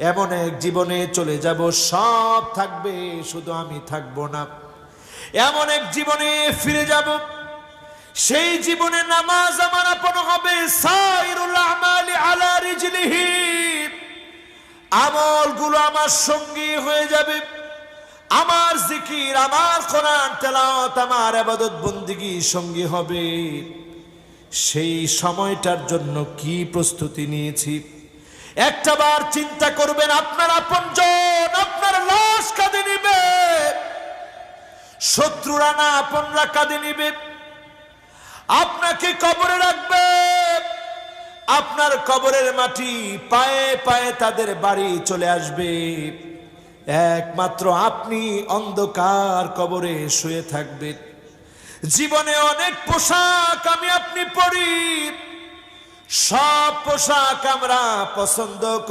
এমন এক জীবনে চলে যাব সব থাকবে শুধু আমি থাকবো না। এমন এক জীবনে ফিরে যাব সেই জীবনে নামাজ আমার আপন হবে, সাইরুল আমালি আলা রিজলিহি, আমলগুলো আমার সঙ্গী হয়ে যাবে, আমার জিকির, আমার কোরআন তেলাওয়াত, আমার ইবাদত বন্দেগী সঙ্গী হবে। সেই সময়টার জন্য কি প্রস্তুতি নিয়েছি একটাবার চিন্তা করবেন। আপনার আপনজন আপনার লাশ কাঁদে নিবে, শত্রুরা না আপনরা কাঁদে নিবে। আপনাকে কবরে রাখবে, আপনার কবরের মাটি পায়ে পায়ে তাদের বাড়ি চলে আসবে। একমাত্র আপনি অন্ধকার কবরে শুয়ে থাকবেন। জীবনে অনেক পোশাক আমি আপনি পরি, সব পোশাক আমরা পছন্দ করি।